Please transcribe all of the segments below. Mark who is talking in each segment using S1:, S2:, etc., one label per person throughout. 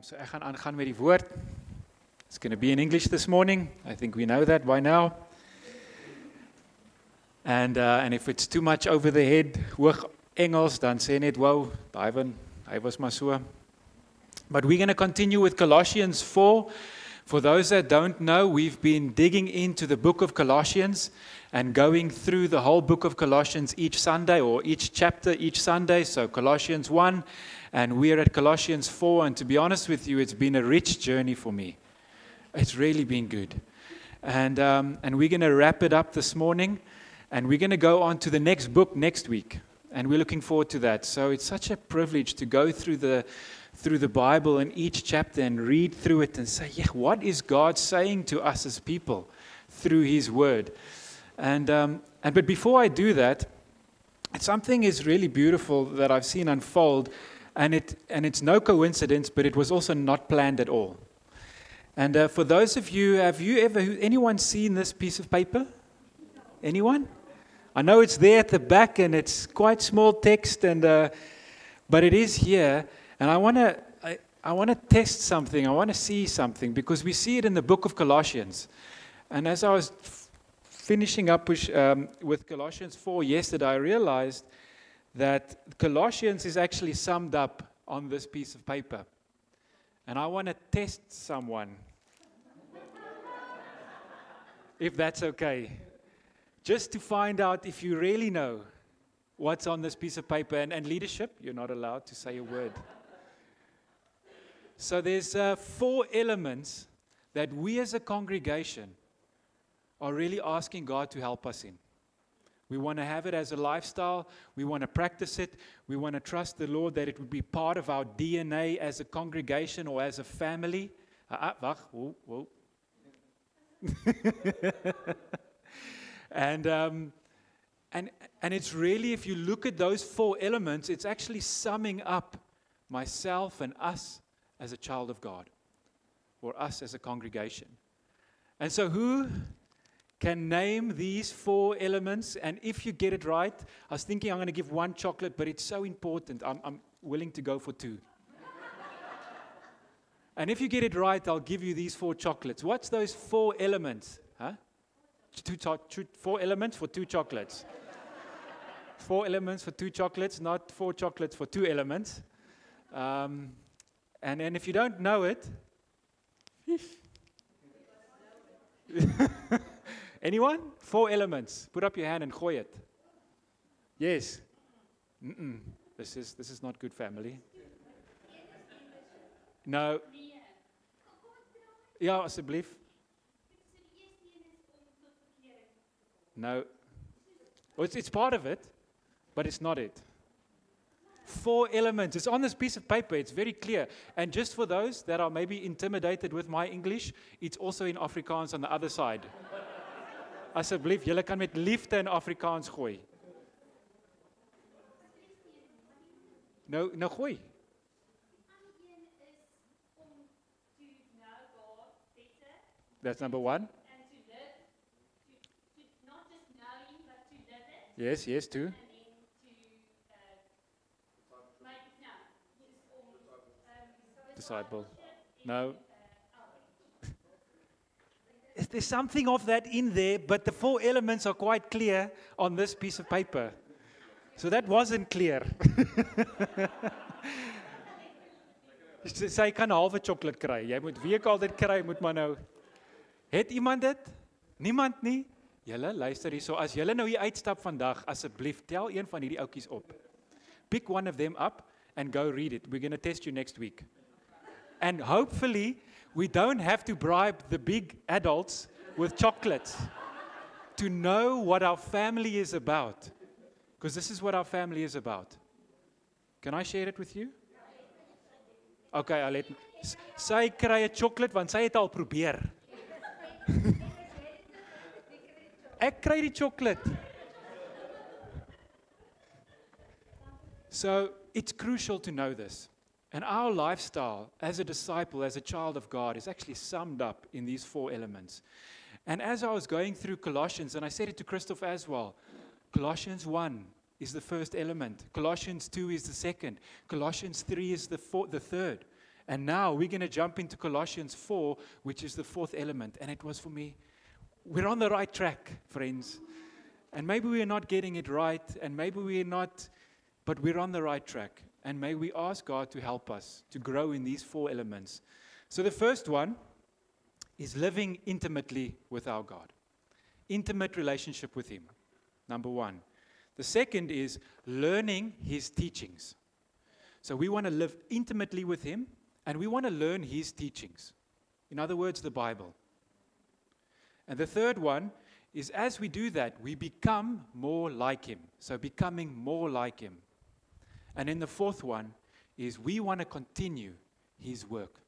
S1: So ek gaan aangaan met die woord. It's going to be in English this morning. I think we know that by now. And if it's too much over the head, hoog Engels, dan sê net, wow, hy was maar so. But we're going to continue with Colossians 4. For those that don't know, we've been digging into the book of Colossians and going through the whole book of Colossians each Sunday, or each chapter each Sunday. So Colossians 1, and we're at Colossians 4. And to be honest with you, it's been a rich journey for me. It's really been good. And we're going to wrap it up this morning. And we're going to go on to the next book next week. And we're looking forward to that. So it's such a privilege to go through the Bible in each chapter and read through it and say, yeah, what is God saying to us as people through His Word? But before I do that, something is really beautiful that I've seen unfold, and it's no coincidence, but it was also not planned at all. And for those of you, anyone seen this piece of paper? Anyone? I know it's there at the back, and it's quite small text, but it is here. And I want to test something. I want to see something, because we see it in the book of Colossians. And as I was finishing up with Colossians 4 yesterday, I realized that Colossians is actually summed up on this piece of paper. And I want to test someone, if that's okay, just to find out if you really know what's on this piece of paper. And leadership, you're not allowed to say a word. So there's 4 elements that we as a congregation are really asking God to help us in. We want to have it as a lifestyle. We want to practice it. We want to trust the Lord that it would be part of our DNA as a congregation or as a family. Wag, whoa. And it's really, if you look at those 4 elements, it's actually summing up myself and us as a child of God, or us as a congregation. And so who can name these 4 elements? And if you get it right, I was thinking I'm going to give 1 chocolate, but it's so important, I'm willing to go for 2. And if you get it right, I'll give you these 4 chocolates. What's those 4 elements? 4 elements for 2 chocolates. 4 elements for 2 chocolates, not 4 chocolates for 2 elements. And if you don't know it, anyone? 4 elements. Put up your hand and gooi it. Yes. This is not good, family. No. Ja, asseblief. No. Well, it's part of it, but it's not it. 4 elements. It's on this piece of paper. It's very clear. And just for those that are maybe intimidated with my English, it's also in Afrikaans on the other side. Asseblief, julle kan met liefde in Afrikaans gooi. Nou gooi. That's number 1. And to live, to not just know Him, but to live it. Yes, 2. Disciple. No. There's something of that in there, but the 4 elements are quite clear on this piece of paper. So that wasn't clear. Sy kan 'n halwe chocolate kry. Jy moet week al dit kry, moet maar nou. Het iemand dit? Niemand nie? Julle luister hierso. As julle nou hier uitstap vandag, asseblief tel een van hierdie oudjies op. Pick one of them up and go read it. We're going to test you next week. And hopefully, we don't have to bribe the big adults with chocolates to know what our family is about. Because this is what our family is about. Can I share it with you? Okay, I'll let... Sy kry 'n chocolate, want sy het al probeer. Ek kry die chocolate. So, it's crucial to know this. And our lifestyle as a disciple, as a child of God, is actually summed up in these 4 elements. And as I was going through Colossians, and I said it to Christoph as well, Colossians 1 is the first element. Colossians 2 is the second. Colossians 3 is the third. And now we're going to jump into Colossians 4, which is the fourth element. And it was for me, we're on the right track, friends. And maybe we're not getting it right, and maybe we're not, but we're on the right track. And may we ask God to help us to grow in these four elements. So the first one is living intimately with our God. Intimate relationship with Him, number one. The second is learning His teachings. So we want to live intimately with Him, and we want to learn His teachings. In other words, the Bible. And the third one is as we do that, we become more like Him. So becoming more like Him. And then the fourth one is we want to continue His work.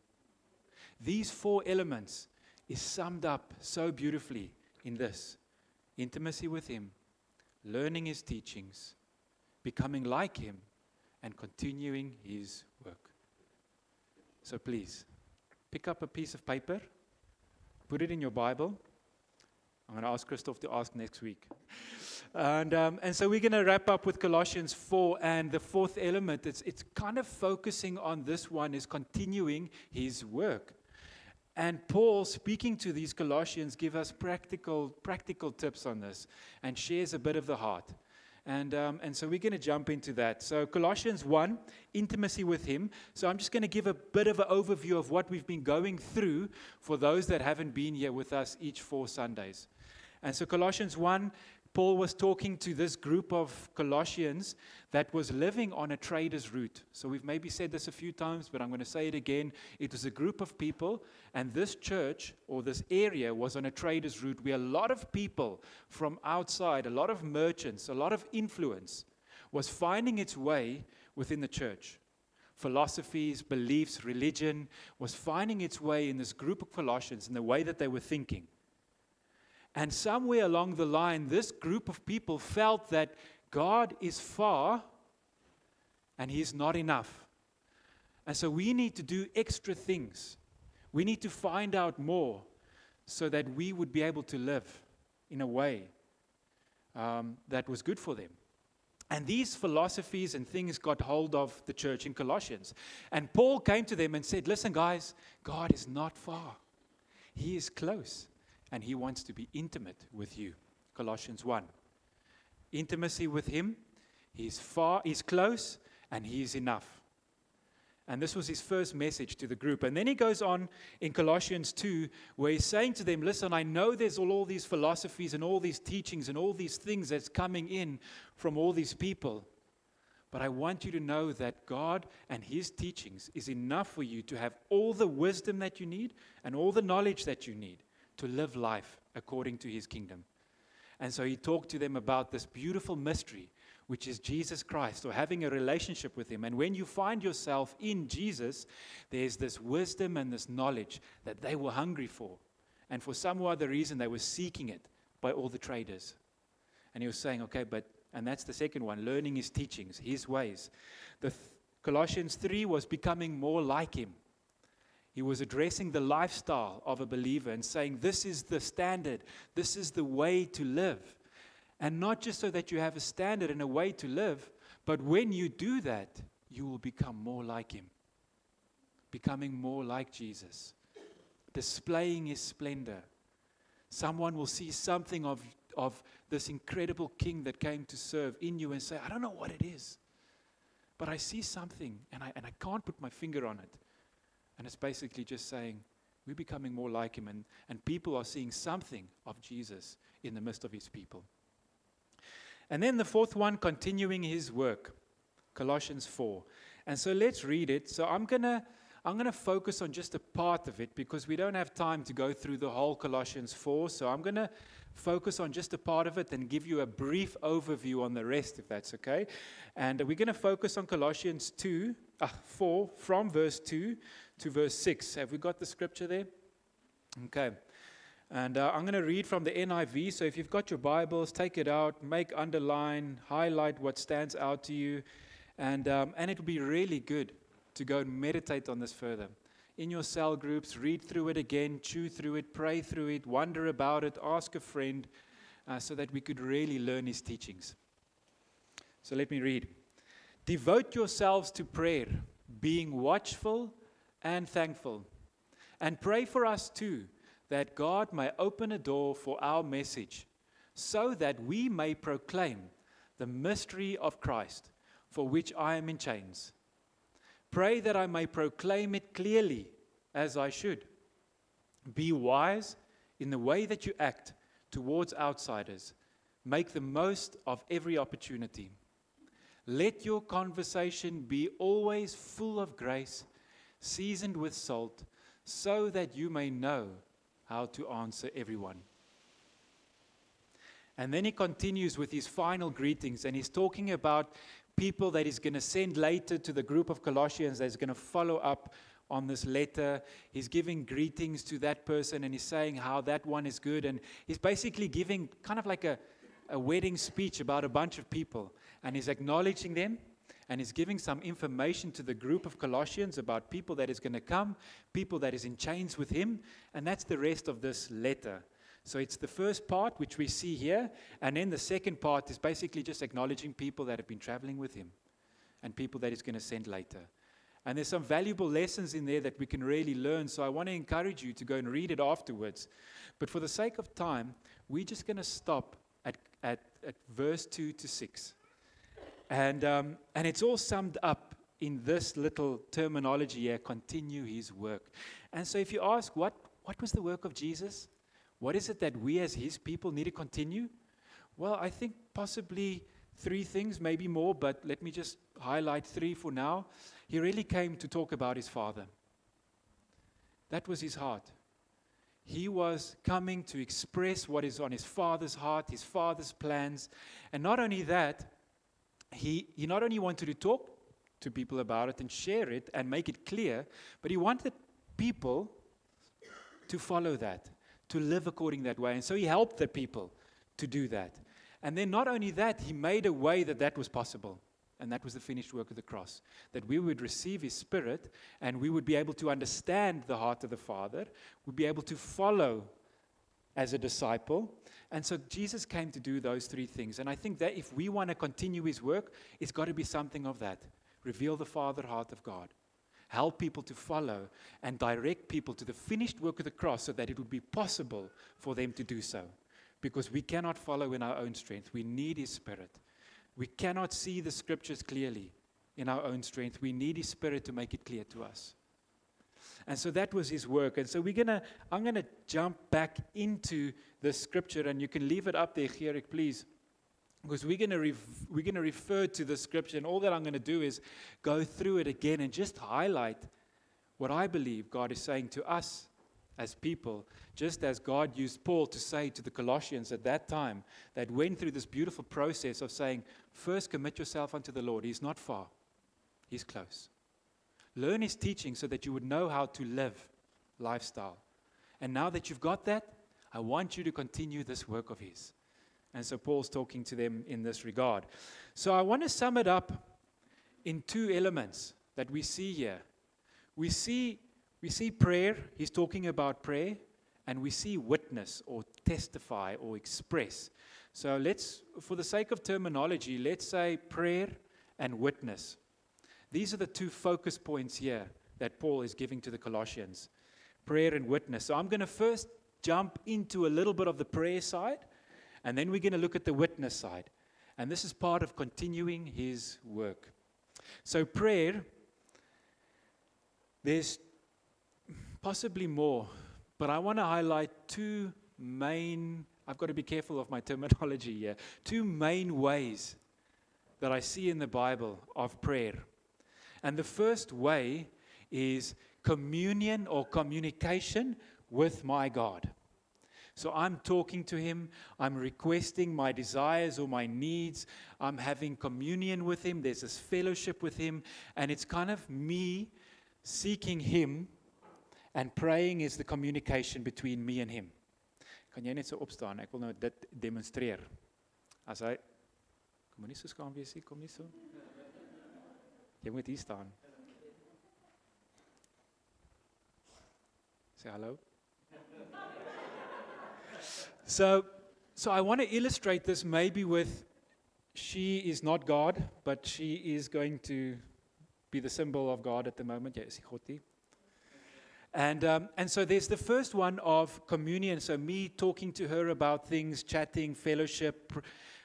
S1: These four elements is summed up so beautifully in this. Intimacy with Him, learning His teachings, becoming like Him, and continuing His work. So please, pick up a piece of paper, put it in your Bible. I'm going to ask Christoph to ask next week. And so we're going to wrap up with Colossians 4, and the fourth element, it's kind of focusing on this one, is continuing His work. And Paul, speaking to these Colossians, gives us practical tips on this and shares a bit of the heart. And so we're going to jump into that. So Colossians 1, intimacy with Him. So I'm just going to give a bit of an overview of what we've been going through for those that haven't been here with us each 4 Sundays. And so Colossians 1, Paul was talking to this group of Colossians that was living on a trader's route. So we've maybe said this a few times, but I'm going to say it again. It was a group of people, and this church or this area was on a trader's route where a lot of people from outside, a lot of merchants, a lot of influence was finding its way within the church. Philosophies, beliefs, religion was finding its way in this group of Colossians in the way that they were thinking. And somewhere along the line, this group of people felt that God is far and He is not enough. And so we need to do extra things. We need to find out more so that we would be able to live in a way that was good for them. And these philosophies and things got hold of the church in Colossians. And Paul came to them and said, listen guys, God is not far. He is close. And He wants to be intimate with you. Colossians 1. Intimacy with Him. He's far, He's close, and He is enough. And this was his first message to the group. And then he goes on in Colossians 2, where he's saying to them, listen, I know there's all these philosophies and all these teachings and all these things that's coming in from all these people. But I want you to know that God and His teachings is enough for you to have all the wisdom that you need and all the knowledge that you need to live life according to His kingdom. And so he talked to them about this beautiful mystery, which is Jesus Christ, or having a relationship with Him. And when you find yourself in Jesus, there's this wisdom and this knowledge that they were hungry for. And for some other reason, they were seeking it by all the traders. And he was saying, okay, and that's the second one, learning His teachings, His ways. Colossians 3 was becoming more like Him. He was addressing the lifestyle of a believer and saying, this is the standard. This is the way to live. And not just so that you have a standard and a way to live, but when you do that, you will become more like Him. Becoming more like Jesus. Displaying His splendor. Someone will see something of this incredible King that came to serve in you and say, I don't know what it is, but I see something and I can't put my finger on it. And it's basically just saying, we're becoming more like Him, and people are seeing something of Jesus in the midst of His people. And then the fourth one, continuing His work, Colossians 4. And so let's read it. So I'm gonna focus on just a part of it because we don't have time to go through the whole Colossians 4. So I'm going to focus on just a part of it and give you a brief overview on the rest, if that's okay. And we're going to focus on Colossians 4, from verse 2 to verse 6. Have we got the scripture there? Okay. And I'm going to read from the NIV. So if you've got your Bibles, take it out, underline, highlight what stands out to you. And it will be really good to go and meditate on this further. In your cell groups, read through it again, chew through it, pray through it, wonder about it, ask a friend, so that we could really learn His teachings. So let me read. Devote yourselves to prayer, being watchful and thankful. And pray for us too, that God may open a door for our message, so that we may proclaim the mystery of Christ, for which I am in chains. Pray that I may proclaim it clearly, as I should. Be wise in the way that you act towards outsiders. Make the most of every opportunity. Let your conversation be always full of grace, seasoned with salt, so that you may know how to answer everyone. And then he continues with his final greetings, and he's talking about people that he's going to send later to the group of Colossians that's going to follow up on this letter. He's giving greetings to that person, and he's saying how that one is good. And he's basically giving kind of like a wedding speech about a bunch of people. And he's acknowledging them, and he's giving some information to the group of Colossians about people that is going to come, people that is in chains with him. And that's the rest of this letter. So it's the first part, which we see here. And then the second part is basically just acknowledging people that have been traveling with him and people that he's going to send later. And there's some valuable lessons in there that we can really learn. So I want to encourage you to go and read it afterwards. But for the sake of time, we're just going to stop at verse 2 to 6. And it's all summed up in this little terminology here, continue his work. And so if you ask, what was the work of Jesus? What is it that we as his people need to continue? Well, I think possibly 3 things, maybe more, but let me just highlight 3 for now. He really came to talk about his Father. That was his heart. He was coming to express what is on his Father's heart, his Father's plans. And not only that, he not only wanted to talk to people about it and share it and make it clear, but he wanted people to follow that, to live according that way. And so he helped the people to do that. And then not only that, he made a way that that was possible. And that was the finished work of the cross. That we would receive his Spirit and we would be able to understand the heart of the Father. We'd be able to follow as a disciple. And so Jesus came to do those 3 things. And I think that if we want to continue his work, it's got to be something of that. Reveal the Father heart of God. Help people to follow and direct people to the finished work of the cross so that it would be possible for them to do so. Because we cannot follow in our own strength. We need his Spirit. We cannot see the scriptures clearly in our own strength. We need his Spirit to make it clear to us. And so that was his work. And so I'm going to jump back into the scripture, and you can leave it up there, Gerrit, please. Because we're going to refer to the scripture, and all that I'm going to do is go through it again and just highlight what I believe God is saying to us as people, just as God used Paul to say to the Colossians at that time, that went through this beautiful process of saying, first commit yourself unto the Lord. He's not far. He's close. Learn his teaching so that you would know how to live lifestyle. And now that you've got that, I want you to continue this work of his. And so Paul's talking to them in this regard. So I want to sum it up in 2 elements that we see here. We see prayer. He's talking about prayer. And we see witness or testify or express. So for the sake of terminology, let's say prayer and witness. These are the 2 focus points here that Paul is giving to the Colossians. Prayer and witness. So I'm going to first jump into a little bit of the prayer side. And then we're going to look at the witness side. And this is part of continuing his work. So prayer, there's possibly more, but I want to highlight 2 main, I've got to be careful of my terminology here, 2 main ways that I see in the Bible of prayer. And the first way is communion or communication with my God. So I'm talking to him, I'm requesting my desires or my needs, I'm having communion with him, there's this fellowship with him, and it's kind of me seeking him, and praying is the communication between me and him. Kan jy net so opstaan? Ek wil nou dit demonstreer. As hy, kom nie so skaam wees nie, kom nie so. Jy moet hier staan. Say hello. So I want to illustrate this maybe with, she is not God, but she is going to be the symbol of God at the moment. Ja, is die God nie? And so there's the first one of communion. So me talking to her about things, chatting, fellowship,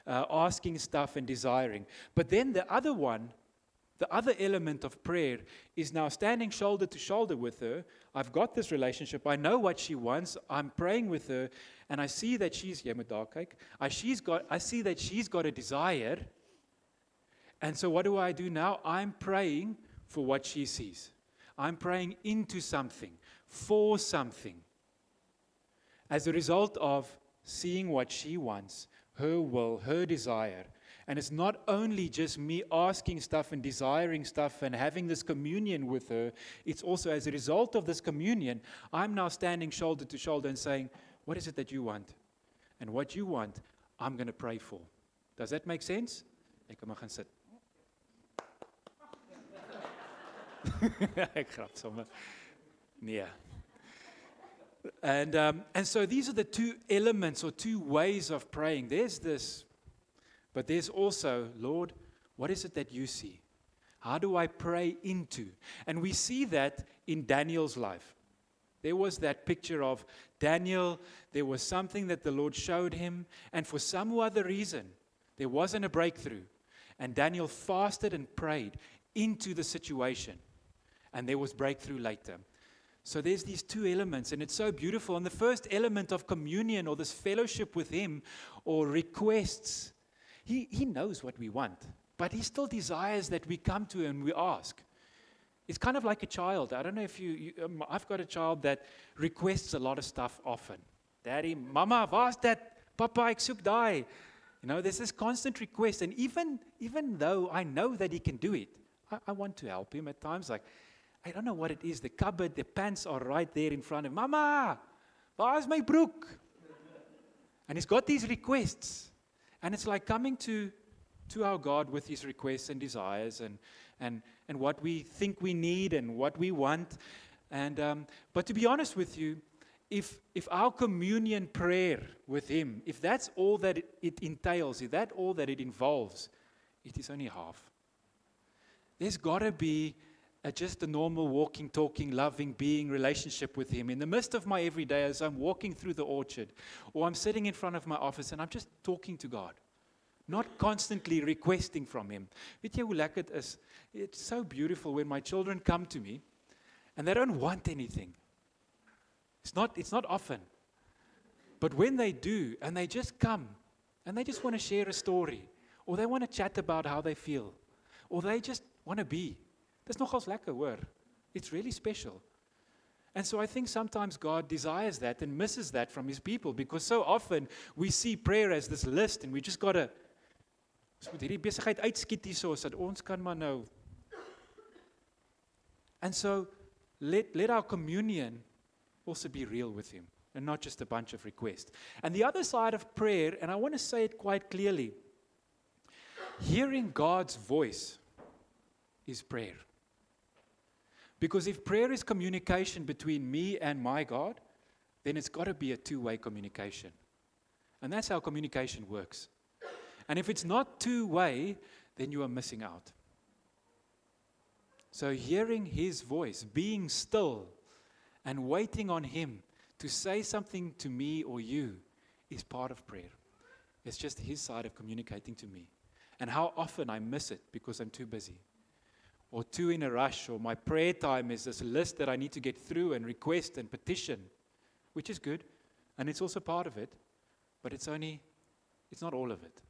S1: asking stuff and desiring. But then the other one, the other element of prayer is now standing shoulder to shoulder with her. I've got this relationship. I know what she wants. I'm praying with her. And I see that she's, I see that she's got a desire. And so what do now? I'm praying for what she sees. I'm praying into something, for something. As a result of seeing what she wants, her will, her desire. And it's not only just me asking stuff and desiring stuff and having this communion with her, it's also as a result of this communion, I'm now standing shoulder to shoulder and saying, what is it that you want? And what you want, I'm going to pray for. Does that make sense? Ek kan maar gaan sit. Ek grap sommer. Nee. And so these are the two elements or two ways of praying. There's this, but there's also, Lord, what is it that you see? How do I pray into? And we see that in Daniel's life. There was that picture of Daniel. There was something that the Lord showed him. And for some other reason, there wasn't a breakthrough. And Daniel fasted and prayed into the situation. And there was breakthrough later. So there's these two elements, and it's so beautiful. And the first element of communion or this fellowship with Him or requests, He knows what we want, but He still desires that we come to Him and we ask. It's kind of like a child. I don't know if I've got a child that requests a lot of stuff often. Daddy, Mama, waar's dat? Papa, ek soek daai. You know, there's this constant request, and even though I know that he can do it, I want to help him at times. Like, I don't know what it is. The cupboard, the pants are right there in front of him. Mama, waar's my broek? And he's got these requests. And it's like coming to our God with his requests and desires and what we think we need and what we want. But to be honest with you, if our communion prayer with him, if that's all that it entails, if that's all that it involves, it is only half. There's got to be just a normal walking, talking, loving, being relationship with him. In the midst of my everyday, as I'm walking through the orchard, or I'm sitting in front of my office and I'm just talking to God. Not constantly requesting from him. Weet jy hoe lekker het is? It's so beautiful when my children come to me and they don't want anything. It's not often. But when they do, and they just come, and they just want to share a story, or they want to chat about how they feel, or they just want to be. Dis nogals lekker, hoor. It's really special. And so I think sometimes God desires that and misses that from his people, because so often we see prayer as this list, and we just got to, ons moet hierdie besigheid uitskiet hierso, sodat ons kan maar nou. And so let our communion also be real with him, and not just a bunch of requests. And the other side of prayer, and I want to say it quite clearly, hearing God's voice is prayer. Because if prayer is communication between me and my God, then it's got to be a two-way communication. And that's how communication works. And if it's not two-way, then you are missing out. So hearing his voice, being still, and waiting on him to say something to me or you is part of prayer. It's just his side of communicating to me. And how often I miss it because I'm too busy, or too in a rush, or my prayer time is this list that I need to get through and request and petition, which is good, and it's also part of it, but it's not all of it.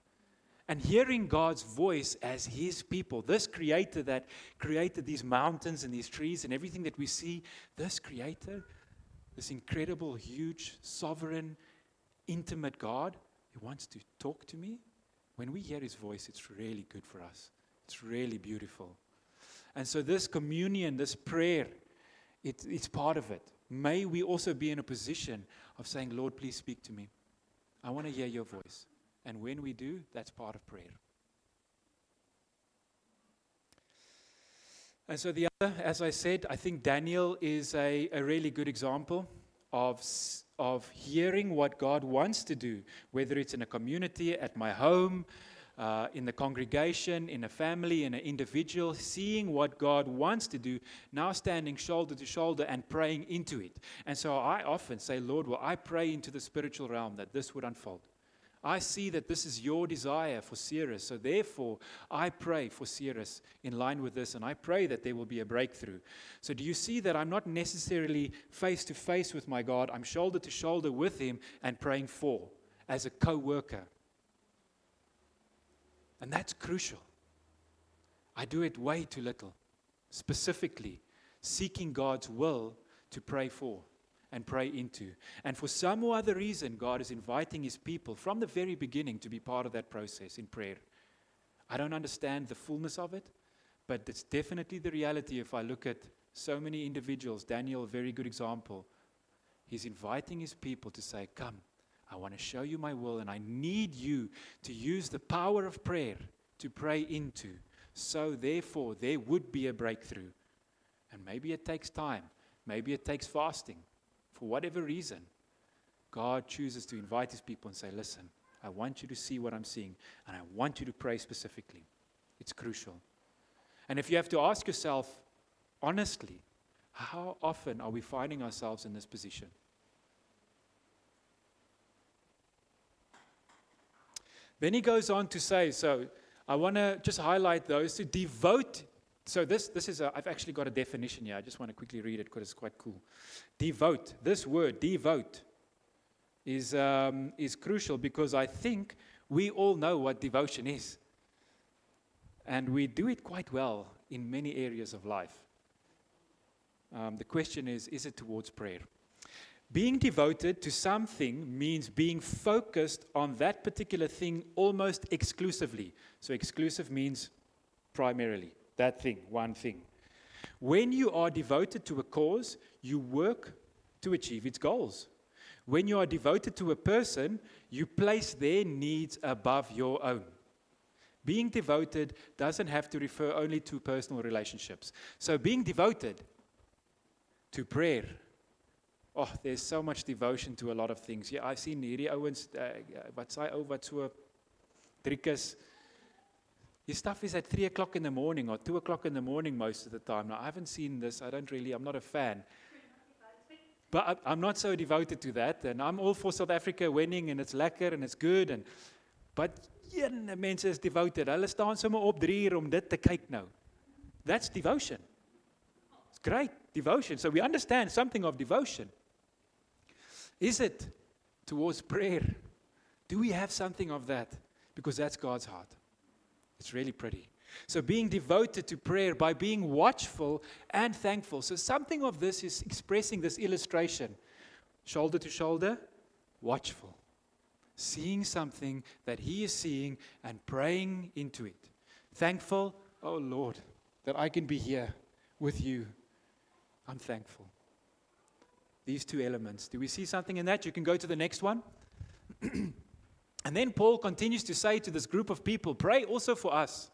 S1: And hearing God's voice as his people, this creator that created these mountains and these trees and everything that we see, this creator, this incredible, huge, sovereign, intimate God who wants to talk to me, when we hear his voice, it's really good for us. It's really beautiful. And so this communion, this prayer, it's part of it. May we also be in a position of saying, Lord, please speak to me. I want to hear your voice. And when we do, that's part of prayer. And so the other, as I said, I think Daniel is a really good example of hearing what God wants to do, whether it's in a community, at my home, in the congregation, in a family, in an individual, seeing what God wants to do, now standing shoulder to shoulder and praying into it. And so I often say, Lord, well, I pray into the spiritual realm that this would unfold. I see that this is your desire for Ceres, so therefore I pray for Ceres in line with this, and I pray that there will be a breakthrough. So do you see that I'm not necessarily face to face with my God, I'm shoulder to shoulder with Him and praying for, as a co-worker. And that's crucial. I do it way too little, specifically seeking God's will to pray for and pray into. And for some or other reason, God is inviting His people from the very beginning to be part of that process in prayer. I don't understand the fullness of it, but it's definitely the reality if I look at so many individuals. Daniel, a very good example. He's inviting his people to say, come, I want to show you my will, and I need you to use the power of prayer to pray into. So therefore, there would be a breakthrough. And maybe it takes time. Maybe it takes fasting. For whatever reason, God chooses to invite His people and say, listen, I want you to see what I'm seeing, and I want you to pray specifically. It's crucial. And if you have to ask yourself, honestly, how often are we finding ourselves in this position? Then he goes on to say, so I want to just highlight those to devote. So this is I've actually got a definition here. I just want to quickly read it because it's quite cool. Devote. This word, devote, is crucial because I think we all know what devotion is. And we do it quite well in many areas of life. The question is it towards prayer? Being devoted to something means being focused on that particular thing almost exclusively. So exclusive means primarily. That thing, one thing. When you are devoted to a cause, you work to achieve its goals. When you are devoted to a person, you place their needs above your own. Being devoted doesn't have to refer only to personal relationships. So being devoted to prayer, there's so much devotion to a lot of things. Yeah, I've seen hierdie ouens, wat so driekus. His stuff is at 3 o'clock in the morning or 2 o'clock in the morning most of the time. Now, I haven't seen this. I'm not a fan. But I'm not so devoted to that. And I'm all for South Africa winning, and it's lekker and it's good. But een mense is devoted. Hulle staan sommer op 3 uur om dit te kyk nou. That's devotion. It's great, devotion. So we understand something of devotion. Is it towards prayer? Do we have something of that? Because that's God's heart. It's really pretty. So being devoted to prayer by being watchful and thankful. So something of this is expressing this illustration. Shoulder to shoulder, watchful. Seeing something that He is seeing and praying into it. Thankful, oh Lord, that I can be here with you. I'm thankful. These two elements. Do we see something in that? You can go to the next one. And then Paul continues to say to this group of people, pray also for us,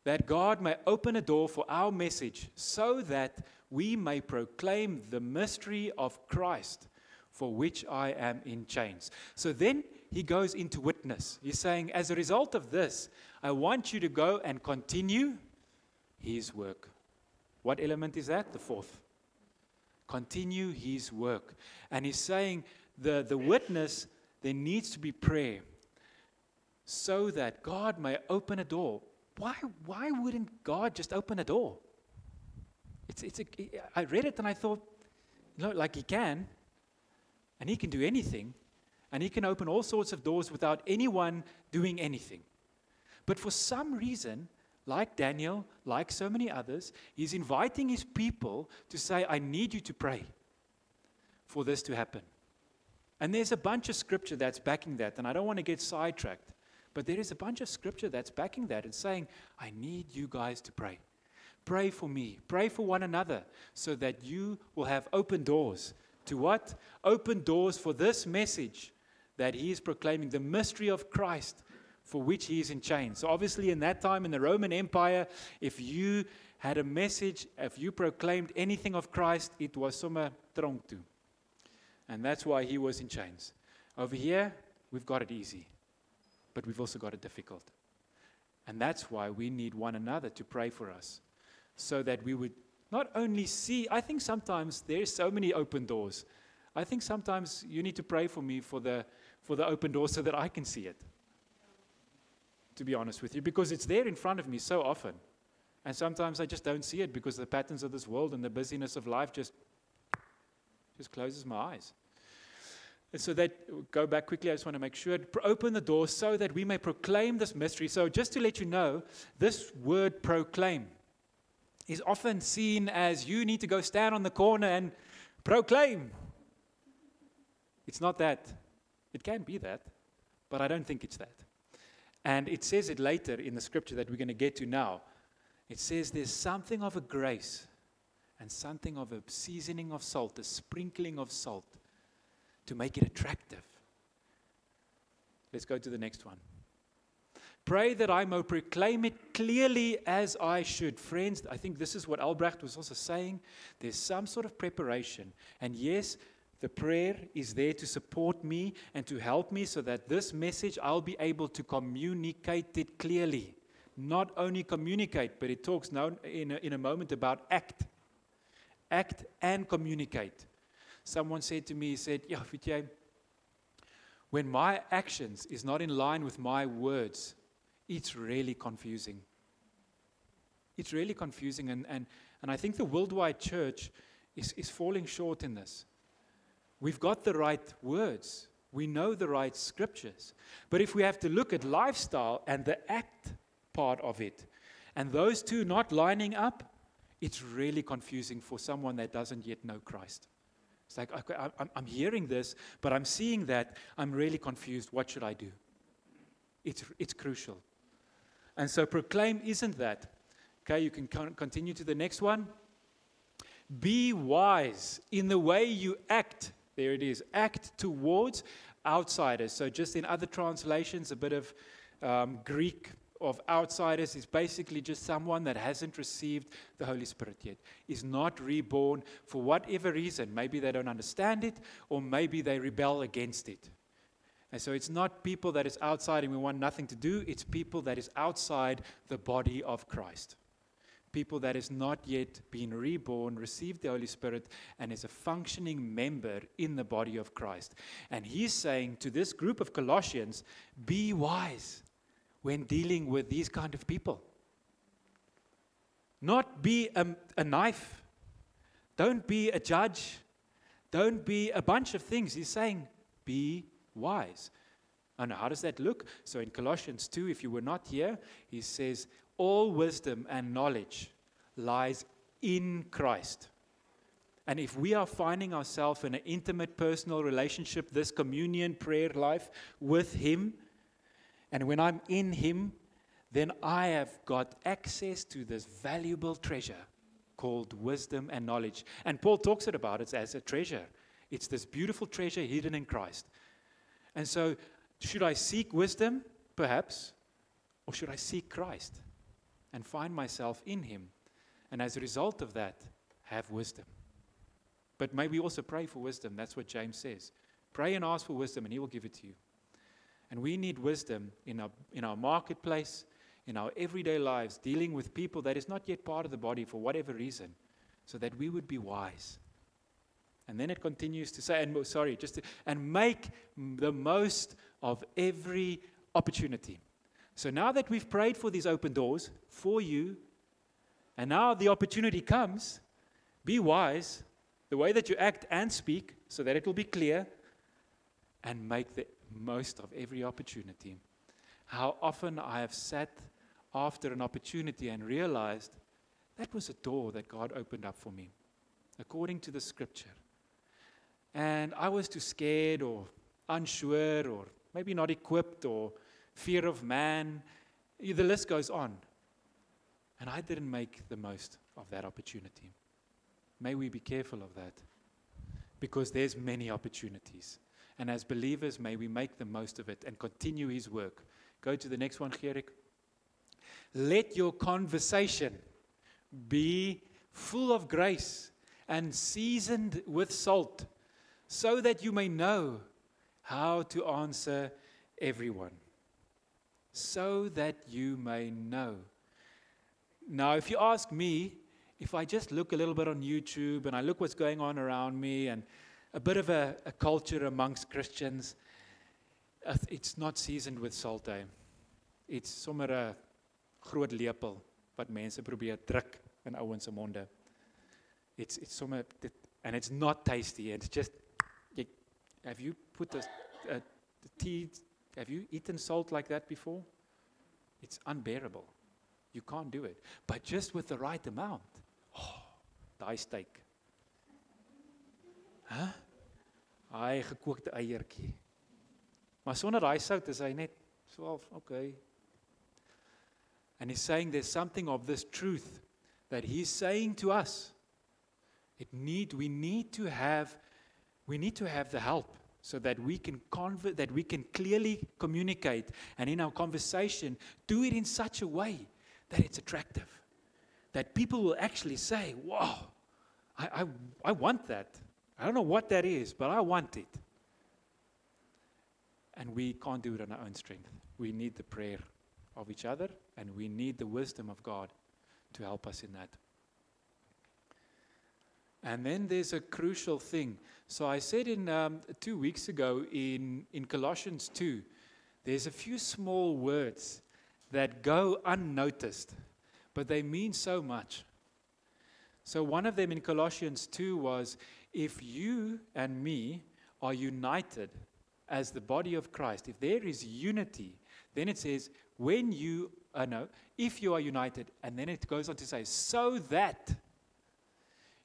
S1: that God may open a door for our message, so that we may proclaim the mystery of Christ, for which I am in chains. So then he goes into witness. He's saying, as a result of this, I want you to go and continue His work. What element is that? The fourth. Continue His work. And he's saying the witness, there needs to be prayer so that God may open a door. Why wouldn't God just open a door? I read it and I thought, like He can, and He can do anything, and He can open all sorts of doors without anyone doing anything. But for some reason, like Daniel, like so many others, He's inviting His people to say, I need you to pray for this to happen. And there's a bunch of scripture that's backing that, and I don't want to get sidetracked, but there is a bunch of scripture that's backing that and saying, I need you guys to pray. Pray for me. Pray for one another so that you will have open doors. To what? Open doors for this message that He is proclaiming, the mystery of Christ, for which He is in chains. So obviously in that time in the Roman Empire, if you had a message, if you proclaimed anything of Christ, it was sommer tronk toe. And that's why He was in chains. Over here, we've got it easy. but we've also got it difficult. And that's why we need one another to pray for us, so that we would not only see, I think sometimes there's so many open doors. I think sometimes you need to pray for me for the open door so that I can see it, to be honest with you, because it's there in front of me so often. And sometimes I just don't see it because the patterns of this world and the busyness of life just closes my eyes. And so that, go back quickly, I just want to make sure, open the door so that we may proclaim this mystery. So just to let you know, this word proclaim is often seen as you need to go stand on the corner and proclaim. It's not that. It can be that, but I don't think it's that. And it says it later in the scripture that we're going to get to now. It says there's something of a grace and something of a seasoning of salt, a sprinkling of salt to make it attractive. Let's go to the next one. Pray that I may proclaim it clearly as I should. Friends, I think this is what Albrecht was also saying. There's some sort of preparation. And yes, the prayer is there to support me and to help me so that this message, I'll be able to communicate it clearly. Not only communicate, but it talks now in a moment about act. Act and communicate. Someone said to me, he said, "Yeah, weet jy, when my actions is not in line with my words, it's really confusing." It's really confusing, and I think the worldwide church is falling short in this. We've got the right words. We know the right scriptures. But if we have to look at lifestyle and the act part of it, and those two not lining up, it's really confusing for someone that doesn't yet know Christ. It's like, okay, I'm hearing this, but I'm seeing that. I'm really confused. What should I do? It's crucial. And so proclaim isn't that. Okay, you can continue to the next one. Be wise in the way you act. There it is. Act towards outsiders. So just in other translations, a bit of Greek of outsiders is basically just someone that hasn't received the Holy Spirit yet, is not reborn for whatever reason. Maybe they don't understand it, or maybe they rebel against it. And so it's not people that is outside and we want nothing to do. It's people that is outside the body of Christ. People that has not yet been reborn, received the Holy Spirit, and is a functioning member in the body of Christ. And he's saying to this group of Colossians, be wise when dealing with these kind of people. Not be a knife. Don't be a judge. Don't be a bunch of things. He's saying, be wise. And how does that look? So in Colossians 2, if you were not here, he says, all wisdom and knowledge lies in Christ. And if we are finding ourselves in an intimate personal relationship, this communion prayer life with Him, and when I'm in Him, then I have got access to this valuable treasure called wisdom and knowledge. And Paul talks about it as a treasure. It's this beautiful treasure hidden in Christ. And so, should I seek wisdom? Perhaps. Or should I seek Christ and find myself in Him? And as a result of that, have wisdom. But maybe also pray for wisdom. That's what James says. Pray and ask for wisdom, and He will give it to you. And we need wisdom in our marketplace, in our everyday lives, dealing with people that is not yet part of the body for whatever reason, so that we would be wise. And then it continues to say, and make the most of every opportunity. So now that we've prayed for these open doors for you, and now the opportunity comes, be wise, the way that you act and speak, so that it will be clear, and make the most of every opportunity. How often I have sat after an opportunity and realized that was a door that God opened up for me, according to the scripture. And I was too scared or unsure or maybe not equipped or fear of man. The list goes on. And I didn't make the most of that opportunity. May we be careful of that, because there's many opportunities. And as believers, may we make the most of it and continue His work. Go to the next one, Gerik. Let your conversation be full of grace and seasoned with salt, so that you may know how to answer everyone. so that you may know. Now, if you ask me, if I just look a little bit on YouTube and I look what's going on around me and a bit of a culture amongst Christians, it's not seasoned with salt. It's sommer 'n groot lepel wat mense probeer druk in ouens se monde. It's sommer, and it's not tasty. It's just, have you put the tea, have you eaten salt like that before? It's unbearable. You can't do it. But just with the right amount, daai steak. Hy gekookte eiertjie. Maar sonder daai sout is hy net so okay. And he's saying there's something of this truth that he's saying to us. We need to have the help so that we can clearly communicate, and in our conversation do it in such a way that it's attractive, that people will actually say, "Wow, I want that. I don't know what that is, but I want it." And we can't do it on our own strength. We need the prayer of each other, and we need the wisdom of God to help us in that. And then there's a crucial thing. So I said 2 weeks ago in Colossians 2, there's a few small words that go unnoticed, but they mean so much. So one of them in Colossians 2 was, if you and me are united as the body of Christ, if there is unity, then it says, if you are united, and then it goes on to say, so that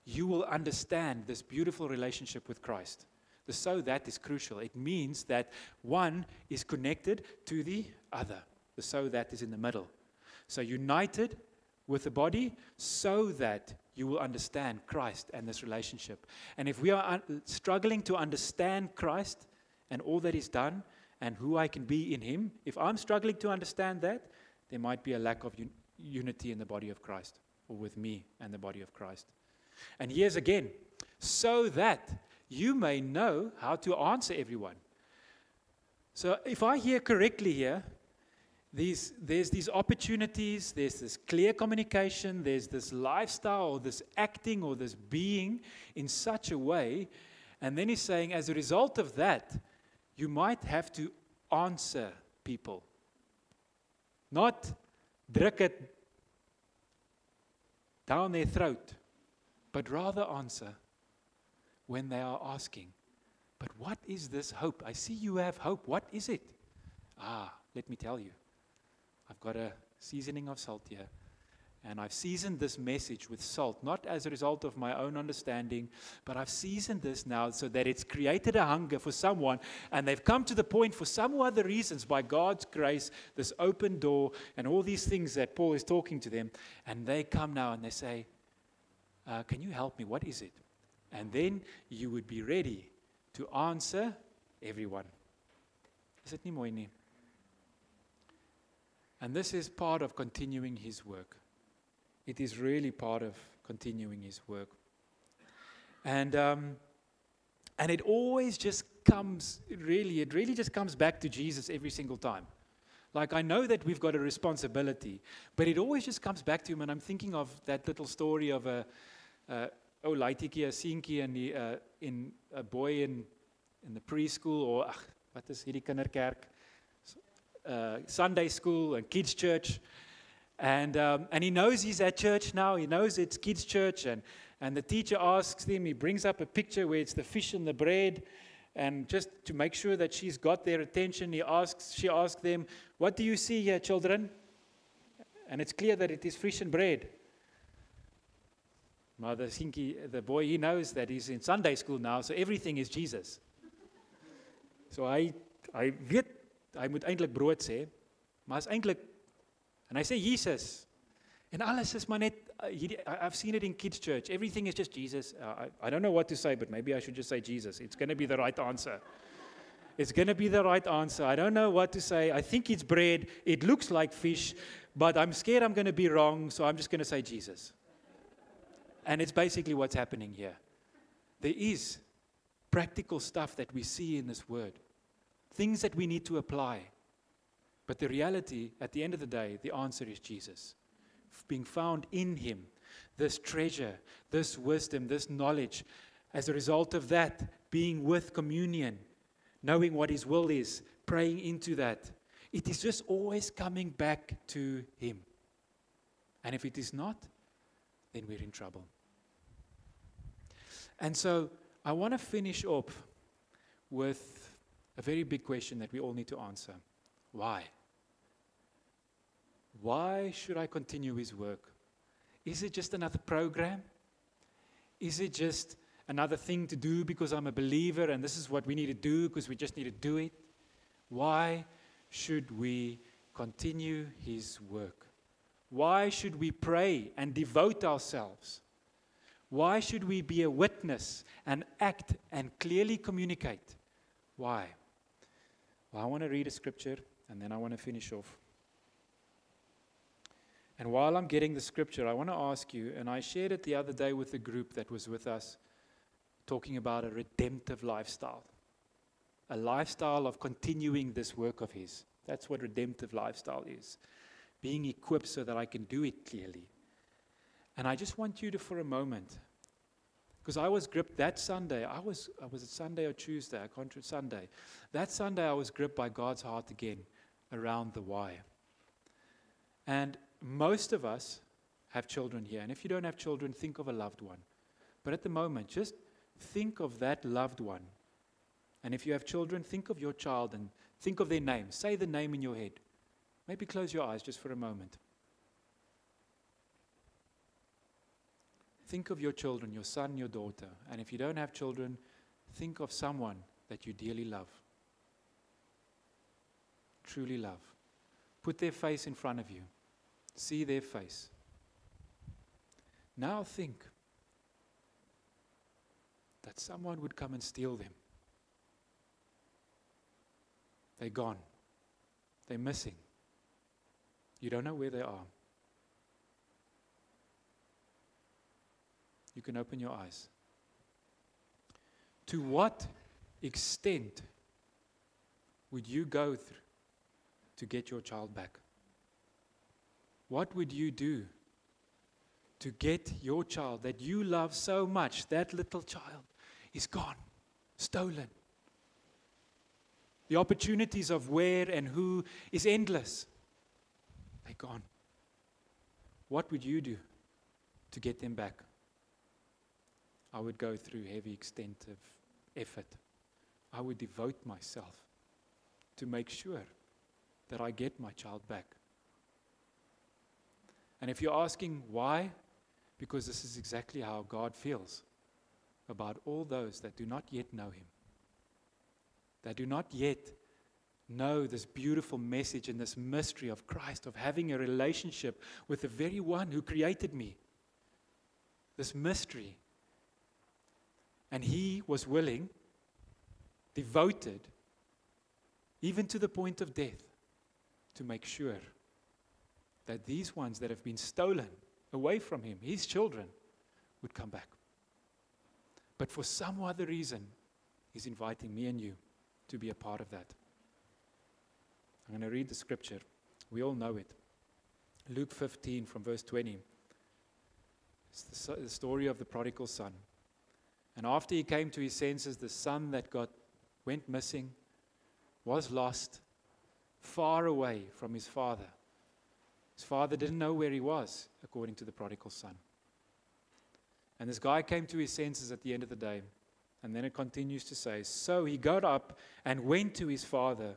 S1: you will understand this beautiful relationship with Christ. The so that is crucial. It means that one is connected to the other. The so that is in the middle. So united with the body so that you will understand Christ and this relationship. And if we are struggling to understand Christ and all that He's done and who I can be in Him, if I'm struggling to understand that, there might be a lack of unity in the body of Christ, or with me and the body of Christ. And here's again, so that you may know how to answer everyone. So if I hear correctly here, there's these opportunities, there's this clear communication, there's this lifestyle, or this acting, or this being in such a way. And then he's saying, as a result of that, you might have to answer people. Not druk it down their throat, but rather answer when they are asking. But what is this hope? I see you have hope. What is it? Let me tell you. I've got a seasoning of salt here. And I've seasoned this message with salt, not as a result of my own understanding, but I've seasoned this now so that it's created a hunger for someone, and they've come to the point for some other reasons, by God's grace, this open door, and all these things that Paul is talking to them, and they come now and they say, can you help me? What is it? And then you would be ready to answer everyone. Is it nie mooi nie? And this is part of continuing his work. It is really part of continuing his work. And it always just comes, it really just comes back to Jesus every single time. Like, I know that we've got a responsibility, but it always just comes back to him. And I'm thinking of that little story of a laitiekie, a seentjie in a boy in the preschool, or wat is hierdie kinderkerk? Sunday school and kids church. And he knows he's at church now. He knows it's kids church. And the teacher asks him, he brings up a picture where it's the fish and the bread. And just to make sure that she's got their attention, she asks them, what do you see here, children? And it's clear that it is fish and bread. Now the boy, he knows that he's in Sunday school now, so everything is Jesus. So hy weet, hy moet eintlik brood sê, maar is eintlik, and I say Jesus. En alles is maar net, I've seen it in kids' church. Everything is just Jesus. I don't know what to say, but maybe I should just say Jesus. It's going to be the right answer. It's going to be the right answer. I don't know what to say. I think it's bread. It looks like fish, but I'm scared I'm going to be wrong, so I'm just going to say Jesus. And it's basically what's happening here. There is practical stuff that we see in this word. Things that we need to apply. But the reality, at the end of the day, the answer is Jesus. Being found in Him, this treasure, this wisdom, this knowledge, as a result of that, being with communion, knowing what His will is, praying into that, it is just always coming back to Him. And if it is not, then we're in trouble. And so I want to finish up with a very big question that we all need to answer. Why? Why should I continue His work? Is it just another program? Is it just another thing to do because I'm a believer and this is what we need to do because we just need to do it? Why should we continue His work? Why should we pray and devote ourselves? Why should we be a witness and act and clearly communicate? Why? Well, I want to read a scripture and then I want to finish off. And while I'm getting the scripture, I want to ask you, and I shared it the other day with the group that was with us, talking about a redemptive lifestyle. A lifestyle of continuing this work of His. That's what redemptive lifestyle is. Being equipped so that I can do it clearly. And I just want you to, for a moment, because I was gripped that Sunday, was it Sunday or Tuesday? I can't remember, Sunday. That Sunday I was gripped by God's heart again around the why. And most of us have children here. And if you don't have children, think of a loved one. But at the moment, just think of that loved one. And if you have children, think of your child and think of their name. Say the name in your head. Maybe close your eyes just for a moment. Think of your children, your son, your daughter. And if you don't have children, think of someone that you dearly love. Truly love. Put their face in front of you. See their face. Now think that someone would come and steal them. They're gone. They're missing. You don't know where they are. You can open your eyes. To what extent would you go through to get your child back? What would you do to get your child that you love so much, that little child, is gone, stolen? The opportunities of where and who is endless. They're gone. What would you do to get them back? I would go through heavy extent of effort. I would devote myself to make sure that I get my child back. And if you're asking why, because this is exactly how God feels about all those that do not yet know Him, that do not yet know this beautiful message and this mystery of Christ, of having a relationship with the very one who created me. This mystery. And He was willing, devoted, even to the point of death, to make sure that these ones that have been stolen away from Him, His children, would come back. But for some other reason, He's inviting me and you to be a part of that. I'm going to read the scripture. We all know it. Luke 15 from verse 20. It's the story of the prodigal son. And after he came to his senses, the son that went missing, was lost, far away from his father. His father didn't know where he was, according to the prodigal son. And this guy came to his senses at the end of the day. And then it continues to say, so he got up and went to his father.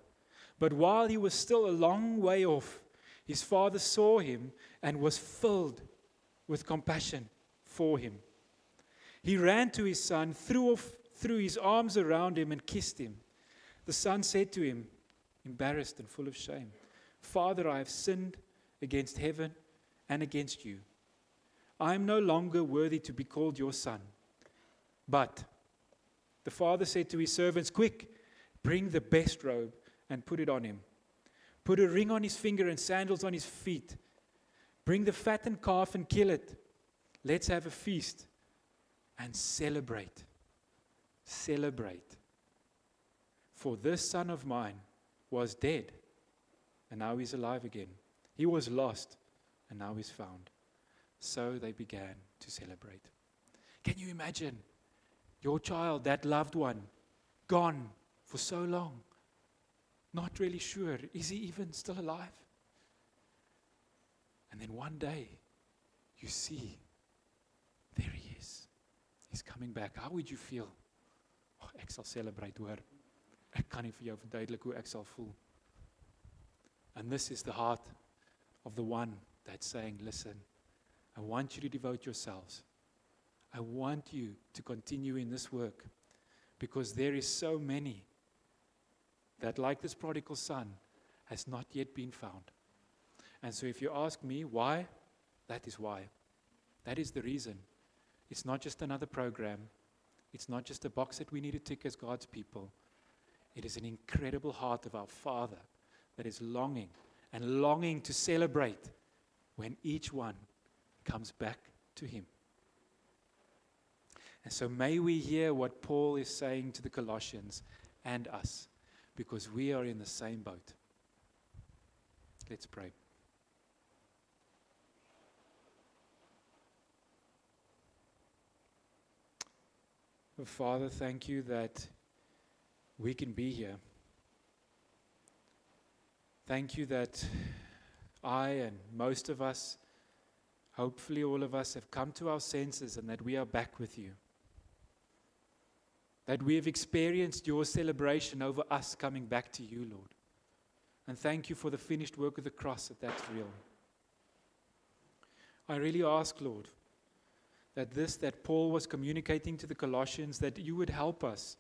S1: But while he was still a long way off, his father saw him and was filled with compassion for him. He ran to his son, threw his arms around him and kissed him. The son said to him, embarrassed and full of shame, Father, I have sinned against heaven and against you. I am no longer worthy to be called your son. But the father said to his servants, quick, bring the best robe and put it on him. Put a ring on his finger and sandals on his feet. Bring the fattened calf and kill it. Let's have a feast and celebrate. Celebrate. For this son of mine was dead and now he's alive again. He was lost, and now he's found. So they began to celebrate. Can you imagine your child, that loved one, gone for so long? Not really sure, is he even still alive? And then one day, you see, there he is. He's coming back. How would you feel? Oh, ek sal celebrate hoor. Ek kan nie vir jou verduidelik hoe ek sal voel. And this is the heart of the one that's saying, listen, I want you to devote yourselves. I want you to continue in this work, because there is so many that, like this prodigal son, has not yet been found. And so if you ask me why, that is why. That is the reason. It's not just another program. It's not just a box that we need to tick as God's people. It is an incredible heart of our Father that is longing and longing to celebrate when each one comes back to Him. And so may we hear what Paul is saying to the Colossians and us, because we are in the same boat. Let's pray. Oh, Father, thank you that we can be here. Thank you that I and most of us, hopefully all of us, have come to our senses and that we are back with you. That we have experienced your celebration over us coming back to you, Lord. And thank you for the finished work of the cross, that's real. I really ask, Lord, that Paul was communicating to the Colossians, that you would help us,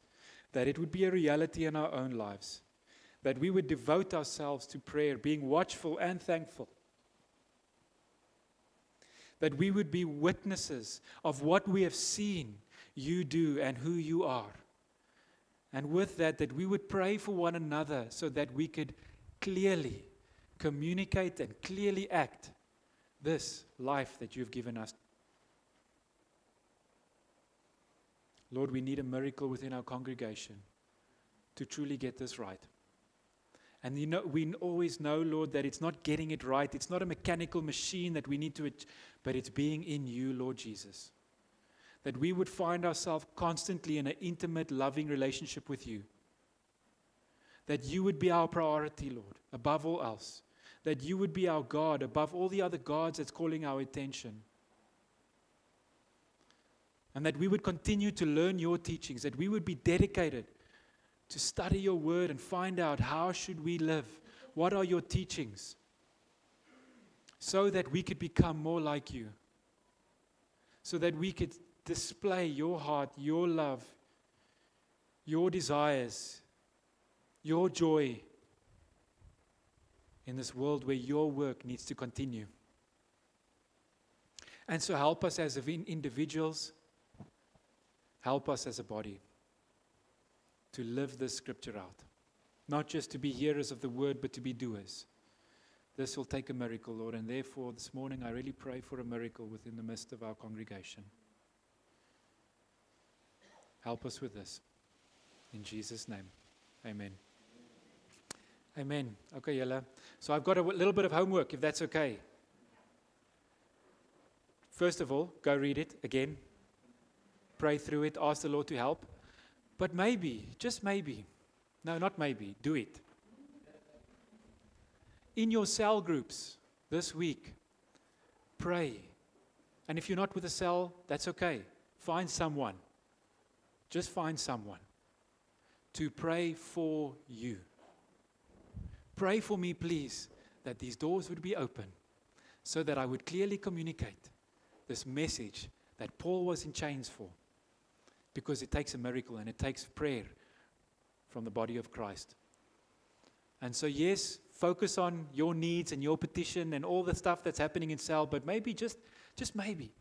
S1: that it would be a reality in our own lives, that we would devote ourselves to prayer, being watchful and thankful, that we would be witnesses of what we have seen you do and who you are. And with that we would pray for one another so that we could clearly communicate and clearly act this life that you've given us. Lord, we need a miracle within our congregation to truly get this right. And we always know, Lord, that it's not getting it right. It's not a mechanical machine that we need to, but it's being in you, Lord Jesus. That we would find ourselves constantly in an intimate, loving relationship with you. That you would be our priority, Lord, above all else. That you would be our God above all the other gods that's calling our attention. And that we would continue to learn your teachings, that we would be dedicated to study your word and find out how should we live, what are your teachings, so that we could become more like you, so that we could display your heart, your love, your desires, your joy in this world where your work needs to continue. And so help us as individuals, help us as a body to live this scripture out. Not just to be hearers of the word, but to be doers. This will take a miracle, Lord, and therefore this morning I really pray for a miracle within the midst of our congregation. Help us with this. In Jesus' name, amen. Amen. Okay, Yella. So I've got a little bit of homework, if that's okay. First of all, go read it again. Pray through it, ask the Lord to help. But maybe, just maybe, no, not maybe, do it. In your cell groups this week, pray. And if you're not with a cell, that's okay. Find someone. Just find someone to pray for you. Pray for me, please, that these doors would be open so that I would clearly communicate this message that Paul was in chains for. Because it takes a miracle and it takes prayer from the body of Christ. And so yes, focus on your needs and your petition and all the stuff that's happening in cell, but maybe just maybe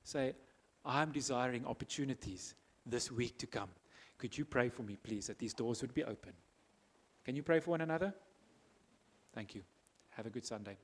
S1: say, I'm desiring opportunities this week to come. Could you pray for me, please, that these doors would be open? Can you pray for one another? Thank you. Have a good Sunday.